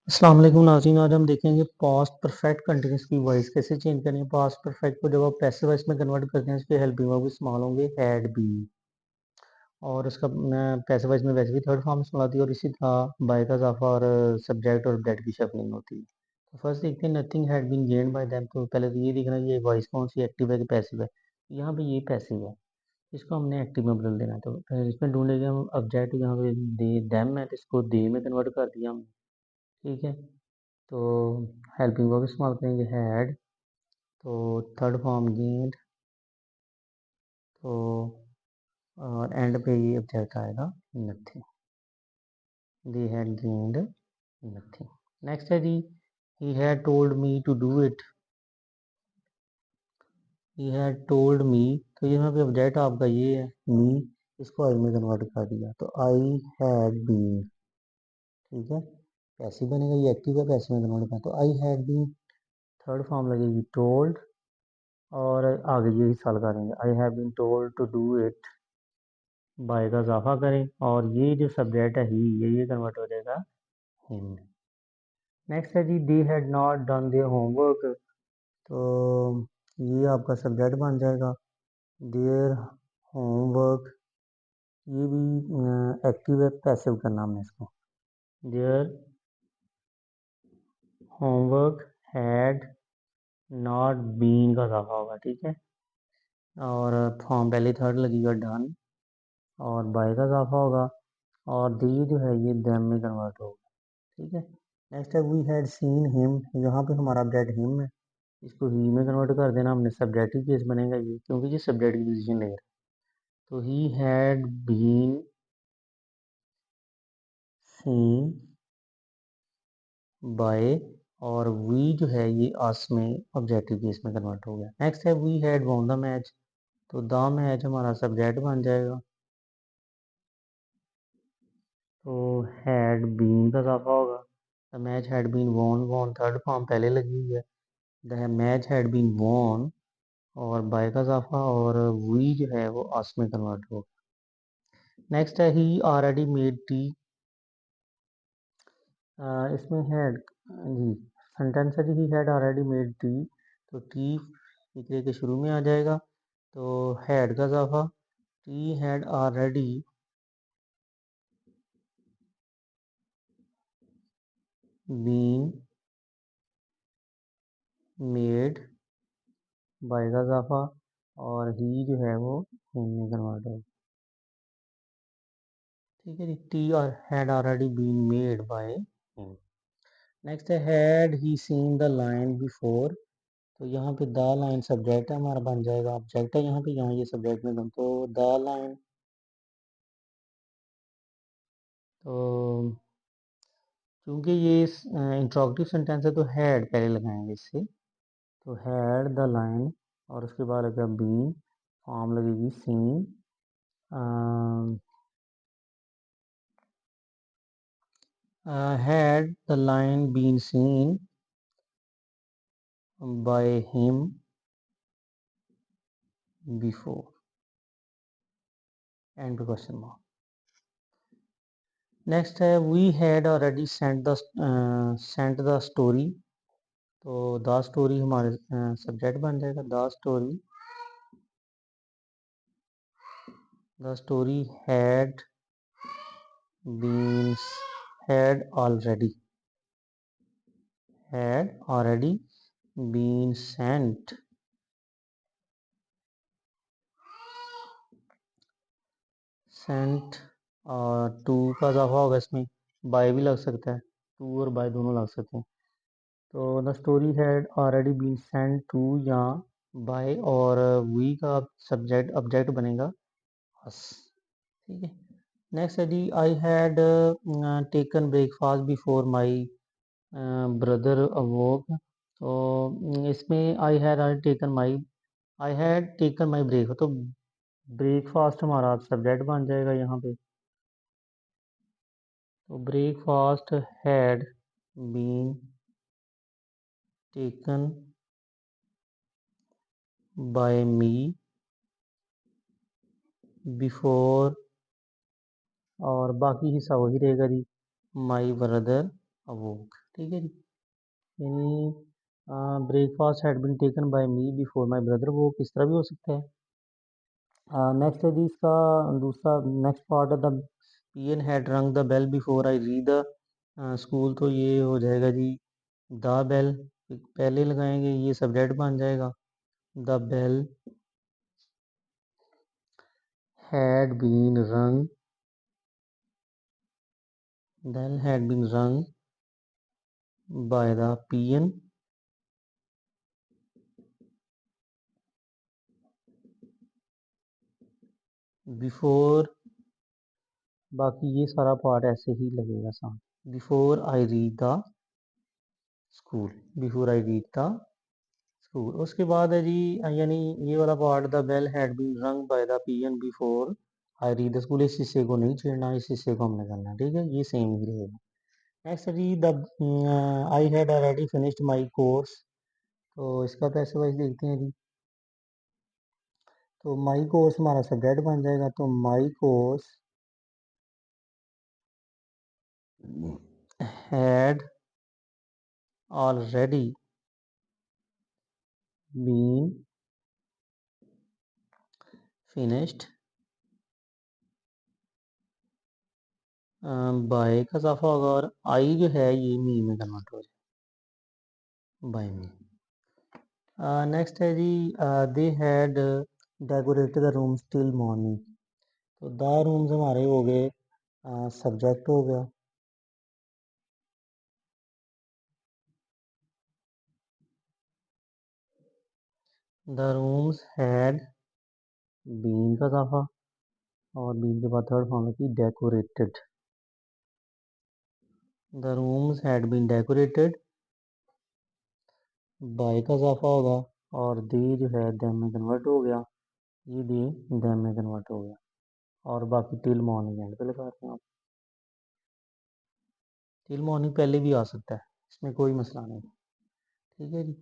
अस्सलाम वालेकुम नाज़रीन। आज हम देखेंगे पास्ट परफेक्ट कंटिन्यूस की वॉइस कैसे चेंज करें। पास्ट परफेक्ट को जब आप पैसिव वॉइस में कन्वर्ट करते हैं उसके हेल्पिंग वर्ब इस्तेमाल होंगे हैड बीन, और उसका पैसिव वॉइस में वैसे भी थर्ड फॉर्म इस्तेमाल होती है, और इसी तरह बाय का इजाफा और सब्जेक्ट और ऑब्जेक्ट की शफलिंग होती है। तो फर्स्ट देखते हैं nothing had been gained by them. तो पहले तो ये देखना ये वॉइस कौन सी एक्टिव है कि पैसिव है। यहाँ पे ये पैसिव है, इसको हमने एक्टिव में बदल देना है। तो इसमें ढूंढेंगे हम ऑब्जेक्ट, यहाँ पे दे दैम है तो इसको दे में कन्वर्ट कर दिया हमने। ठीक है, तो हेल्पिंग वर्ब इस्तेमाल करेंगे हैड, तो थर्ड फॉर्म गेंद, तो और एंड पे ये ऑब्जेक्ट आएगा nothing. They had gained nothing. Next है जी, he had told me to do it. He had told me, तो यहाँ पे ऑब्जेक्ट आपका ये है मी, इसको आई में कन्वर्ट कर दिया तो आई हैड बीन। ठीक है, पैसिव बनेगा, ये एक्टिव है, पैसिव में कन्वर्ट कर तो I had been. Third form लगेगी टोल्ड, और आगे ये हिस्सा लगा देंगे I have been told to do it. By का इजाफा करें और ये जो सब्जेक्ट है ही, ये कन्वर्ट हो जाएगा हिम। नेक्स्ट है जी, they had not done their homework. तो ये आपका सब्जेक्ट बन जाएगा देयर होमवर्क। ये भी एक्टिव है, पैसिव करना हमने इसको। Their homework had not been का इजाफा होगा। ठीक है, और फॉर्म पहले थर्ड लगेगा डन, और बाय का इजाफा होगा, और दे जो है ये देम में कन्वर्ट होगा। ठीक है, नेक्स्ट है वी हैड सीन हिम। यहाँ पे हमारा ऑब्जेक्ट हिम है, इसको ही में कन्वर्ट कर देना हमने। सब्जेक्टिव केस बनेगा ये, क्योंकि ये सब्जेक्ट की पोजीशन ले रहा है। तो he had been seen by, और वी जो है ये आस में ऑब्जेक्टिव केस में कन्वर्ट हो गया। नेक्स्ट है we had won the match. तो द मैच हमारा सब्जेक्ट बन जाएगा, तो हैड बीन का इजाफा होगा। The match had been won, won third form पहले लगी हुई है, the match had been won, और बाय का इजाफा, और वी जो है वो आस में कन्वर्ट हो। नेक्स्ट है ही ऑलरेडी मेड टी। इसमें हैड जी सेंटेंस है जी, he had already made tea, तो टी फिक्रे के शुरू में आ जाएगा, तो हैड का इजाफा, tea had already been made, by का इजाफा, और ही जो है वो हिम में कन्वर्ट होगा। ठीक है जी, टी और had already been made by him. Next है had he seen the line before. तो यहाँ पे द लाइन सब्जेक्ट है हमारा, बन जाएगा ऑब्जेक्ट है यहाँ पे, यहाँ ये सब्जेक्ट में बन, तो द लाइन, तो क्योंकि ये इंट्रोगेटिव सेंटेंस है तो हैड पहले लगाएंगे इससे। तो हैड द लाइन, और उसके बाद लगेगा बीन, फॉर्म लगेगी seen, had the line been seen by him before, and question mark. Next है we had already sent the story. तो द स्टोरी हमारे सब्जेक्ट बन जाएगा, the story had been, had already been sent और to का इजाफा होगा इसमें, बाय भी लग सकता है, टू और बाय दोनों लग सकते हैं। तो the story had already been sent to, यहाँ बाय और वी का सब्जेक्ट ऑब्जेक्ट बनेगा अस। ठीक है, नेक्स्ट है जी, I had taken breakfast before my brother awoke. तो इसमें I had taken my break, तो ब्रेकफास्ट हमारा सब्जेक्ट बन जाएगा यहाँ पे। तो breakfast had been taken by me before, और बाकी हिस्सा वही रहेगा जी, माई ब्रदर अवोक। ठीक है जी। यानी breakfast had been taken by me before my brother, वो किस तरह भी हो सकता है। नेक्स्ट है जी इसका दूसरा नेक्स्ट पार्ट है the peon had rung the bell before I read the school, तो ये हो जाएगा जी द बेल पहले लगाएंगे, ये सब्जेक्ट बन जाएगा। The bell had been rung, bell had been rung by the peon before, बाकी ये सारा पार्ट ऐसे ही लगेगा साथ। Before I read the school, before I read the school. उसके बाद है जी यानी ये वाला part the bell had been rung by the peon before I read the school, इस हिस्से को नहीं छेड़ना, इस हिस्से को हमने करना है, ठीक है, ये सेम ही रहेगा। नेक्स्ट है जी the I had already finished my course, तो इसका पैसे वाइज देखते हैं जी। तो माई कोर्स हमारा सब्जेक्ट बन जाएगा, तो my course had already been finished by का इजाफा होगा, और आई जो है ये मी में कन्वर्ट हो जाए, बाय मी। नेक्स्ट है जी they had decorated the rooms till morning, तो द रूम्स हमारे हो गए सब्जेक्ट हो गया। द रूम्स हैड बीन का इजाफा, और बीन के बाद थर्ड फॉर्म की decorated, the rooms had been decorated by का इजाफा होगा, और दे जो है देम में कन्वर्ट हो गया, ये दे देम में कन्वर्ट हो गया, और बाकी टिल मॉर्निंग एंड पे लगा रहे हैं आप। टिल मॉर्निंग पहले भी आ सकता है, इसमें कोई मसला नहीं, ठीक है जी।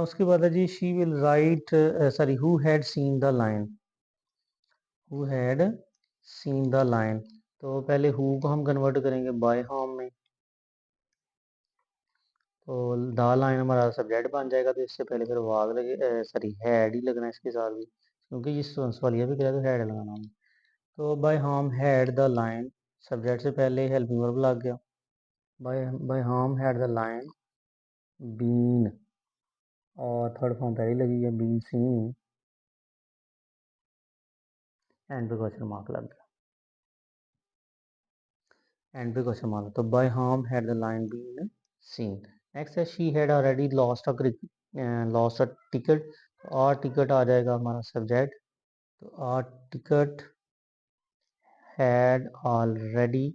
उसके बाद है जी she will write, sorry who had seen the line, who had seen the line, तो पहले हु को हम कन्वर्ट करेंगे बाय होम में, तो द लाइन हमारा सब्जेक्ट बन जाएगा, तो इससे पहले फिर वाग लगे, सॉरी हैड ही लगना है इसके साथ भी, क्योंकि ये सवालिया भी करा तो हैड लगाना है। तो by whom had the line, subject से पहले हेल्पिंग वर्ब लग गया, by by whom had the line been, और थर्ड फॉर्म पहले लगी है बीन सीन, एंड पे क्वेश्चन मार्क लग गया, एंड पे क्वेश्चन मार्क, तो by whom had the line been seen. Next है she had already lost a ticket, और टिकट आ जाएगा हमारा सब्जेक्ट, तो are ticket had already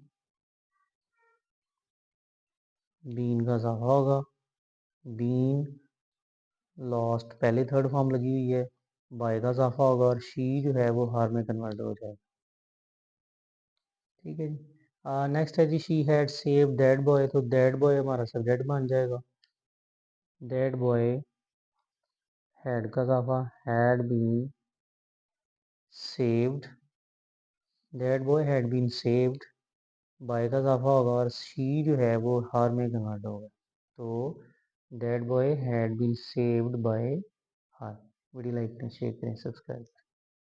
been का इजाफा होगा, बीन लॉस्ट पहले थर्ड फॉर्म लगी हुई है, बाय का इजाफा होगा, और शी जो है वो हार में कन्वर्ट हो जाएगा, ठीक है जी। नेक्स्ट है जी she had save that boy, तो दैट बॉय हमारा सब्जेक्ट बन जाएगा, दैट बॉय हैड का इजाफा had been saved, that boy had been saved by का इजाफा होगा, और शी जो है वो हार में कन्वर्ट होगा, तो that boy had been saved by her. Video like करें, शेयर करें, सब्सक्राइब।